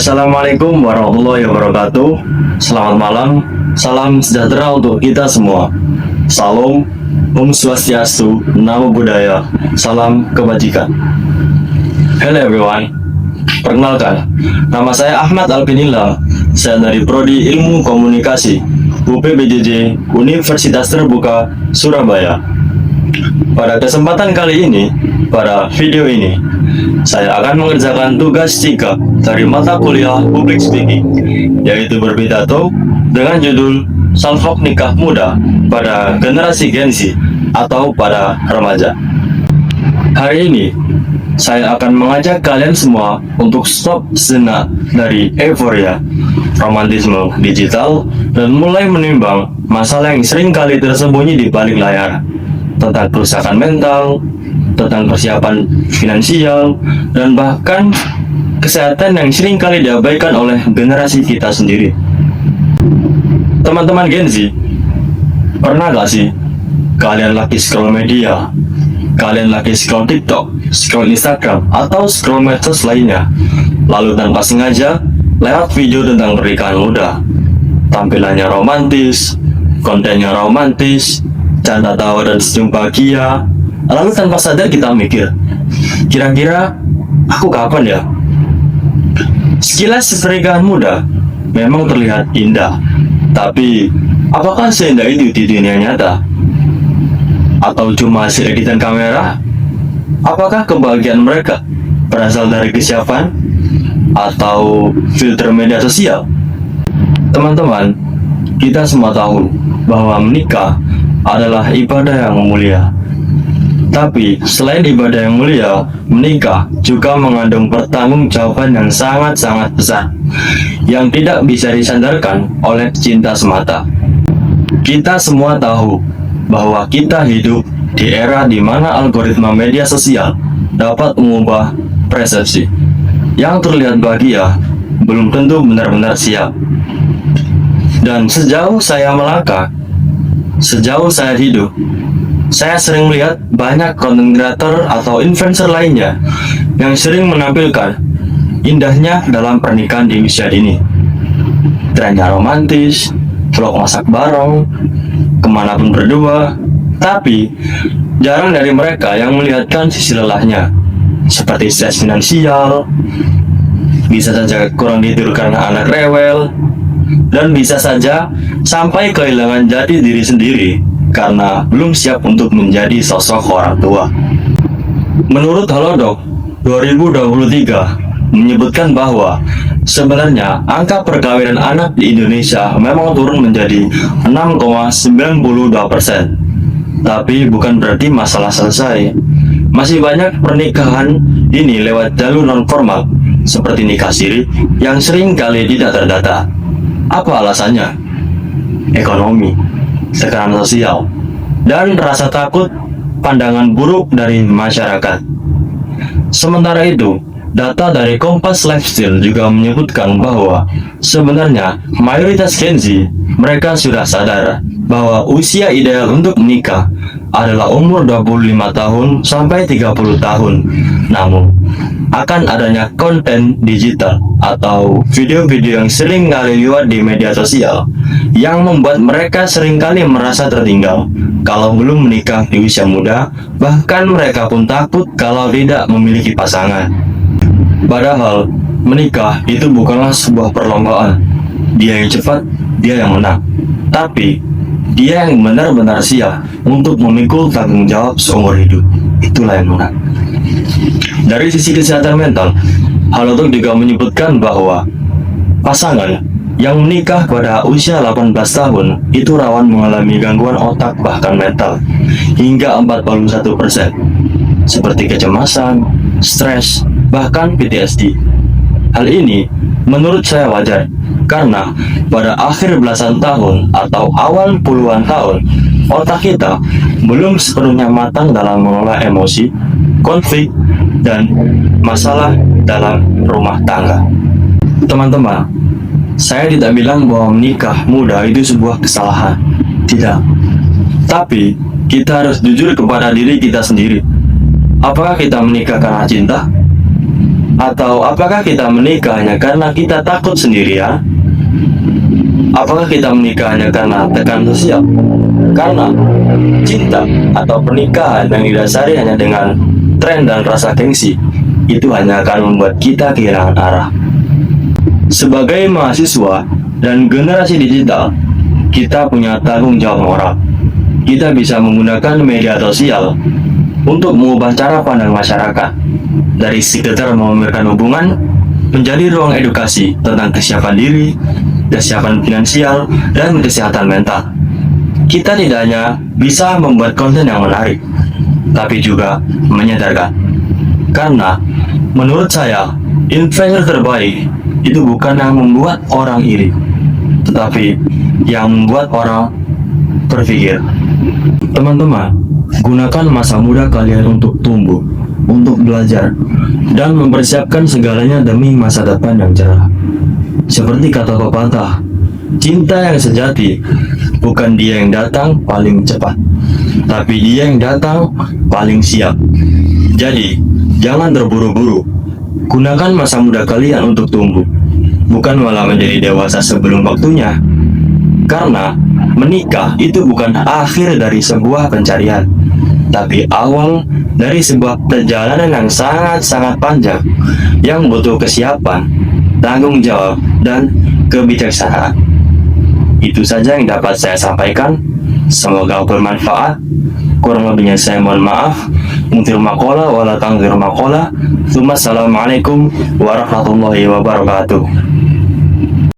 Assalamualaikum warahmatullahi wabarakatuh. Selamat malam, salam sejahtera untuk kita semua. Salam, Om Swastiastu, Namo Buddhaya, salam kebajikan. Hello everyone, perkenalkan, nama saya Ahmad Alvinilla. Saya dari Prodi Ilmu Komunikasi, UPBJJ, Universitas Terbuka, Surabaya. Pada kesempatan kali ini, pada video ini, saya akan mengerjakan tugas 3 dari mata kuliah Public Speaking, yaitu berpidato dengan judul Salfok Nikah Muda pada generasi Gen Z atau pada remaja. Hari ini, saya akan mengajak kalian semua untuk stop sejenak dari euforia, romantisme digital, dan mulai menimbang masalah yang sering kali tersembunyi di balik layar, tentang kerusakan mental, tentang persiapan finansial, dan bahkan kesehatan yang sering kali diabaikan oleh generasi kita sendiri. Teman-teman Gen Z, pernah gak sih kalian lagi scroll media, kalian lagi scroll TikTok, scroll Instagram, atau scroll medsos lainnya, lalu tanpa sengaja lewat video tentang pernikahan muda, tampilannya romantis, kontennya romantis, canda tawa dan senyum bahagia, lalu tanpa sadar kita mikir, kira-kira aku kapan ya? Sekilas pernikahan muda memang terlihat indah, tapi apakah seindah itu di dunia nyata? Atau cuma hasil editan kamera? Apakah kebahagiaan mereka berasal dari kesiapan atau filter media sosial? Teman-teman, kita semua tahu bahwa menikah adalah ibadah yang mulia. Tapi selain ibadah yang mulia, menikah juga mengandung pertanggungjawaban yang sangat-sangat besar, yang tidak bisa disandarkan oleh cinta semata. Kita semua tahu bahwa kita hidup di era di mana algoritma media sosial dapat mengubah persepsi. Yang terlihat bahagia belum tentu benar-benar siap. Dan sejauh saya melangkah, sejauh saya hidup, saya sering melihat banyak content creator atau influencer lainnya yang sering menampilkan indahnya dalam pernikahan di usia dini. Trennya romantis, vlog masak bareng, kemanapun berdua, tapi jarang dari mereka yang melihatkan sisi lelahnya, seperti stres finansial, bisa saja kurang tidur karena anak rewel, dan bisa saja sampai kehilangan jati diri sendiri karena belum siap untuk menjadi sosok orang tua. Menurut Halodoc 2023 menyebutkan bahwa sebenarnya angka perkawinan anak di Indonesia memang turun menjadi 6,92%. Tapi bukan berarti masalah selesai. Masih banyak pernikahan ini lewat jalur non formal seperti nikah siri yang sering kali tidak terdata. Apa alasannya? Ekonomi, tekanan sosial, dan rasa takut pandangan buruk dari masyarakat. Sementara itu, data dari Kompas Lifestyle juga menyebutkan bahwa sebenarnya mayoritas Gen Z mereka sudah sadar bahwa usia ideal untuk menikah adalah umur 25 tahun sampai 30 tahun. Namun, akan adanya konten digital atau video-video yang sering kali lewat di media sosial yang membuat mereka seringkali merasa tertinggal kalau belum menikah di usia muda, bahkan mereka pun takut kalau tidak memiliki pasangan. Padahal, menikah itu bukanlah sebuah perlombaan. Dia yang cepat, dia yang menang. Tapi, dia yang benar-benar siap untuk memikul tanggung jawab seumur hidup. Itulah yang menang. Dari sisi kesehatan mental, Halodoc juga menyebutkan bahwa pasangan yang menikah pada usia 18 tahun itu rawan mengalami gangguan otak bahkan mental hingga 41%, seperti kecemasan, stres, bahkan PTSD. Hal ini menurut saya wajar, karena pada akhir belasan tahun atau awal puluhan tahun, otak kita belum sepenuhnya matang dalam mengelola emosi, konflik, dan masalah dalam rumah tangga. Teman-teman, saya tidak bilang bahwa menikah muda itu sebuah kesalahan. Tidak. Tapi, kita harus jujur kepada diri kita sendiri. Apakah kita menikah karena cinta? Atau apakah kita menikah hanya karena kita takut sendirian? Apakah kita menikah hanya karena tekanan sosial? Karena cinta atau pernikahan yang didasari hanya dengan tren dan rasa gengsi, itu hanya akan membuat kita kehilangan arah. Sebagai mahasiswa dan generasi digital, kita punya tanggung jawab moral. Kita bisa menggunakan media sosial untuk mengubah cara pandang masyarakat dari sekedar memamerkan hubungan menjadi ruang edukasi tentang kesiapan diri, kesiapan finansial, dan kesehatan mental. Kita tidak hanya bisa membuat konten yang menarik, tapi juga menyadarkan. Karena menurut saya, influencer terbaik itu bukan yang membuat orang iri, tetapi yang membuat orang berpikir. Teman-teman, gunakan masa muda kalian untuk tumbuh, untuk belajar, dan mempersiapkan segalanya demi masa depan yang cerah. Seperti kata pepatah, cinta yang sejati bukan dia yang datang paling cepat, tapi dia yang datang paling siap. Jadi, jangan terburu-buru. Gunakan masa muda kalian untuk tumbuh, bukan malah menjadi dewasa sebelum waktunya. Karena menikah itu bukan akhir dari sebuah pencarian, tapi awal dari sebuah perjalanan yang sangat-sangat panjang, yang butuh kesiapan, tanggung jawab, dan kebijaksanaan. Itu saja yang dapat saya sampaikan. Semoga bermanfaat. Kurang lebihnya saya mohon maaf. Mungtir makola wala tangzir makola. Assalamualaikum warahmatullahi wabarakatuh.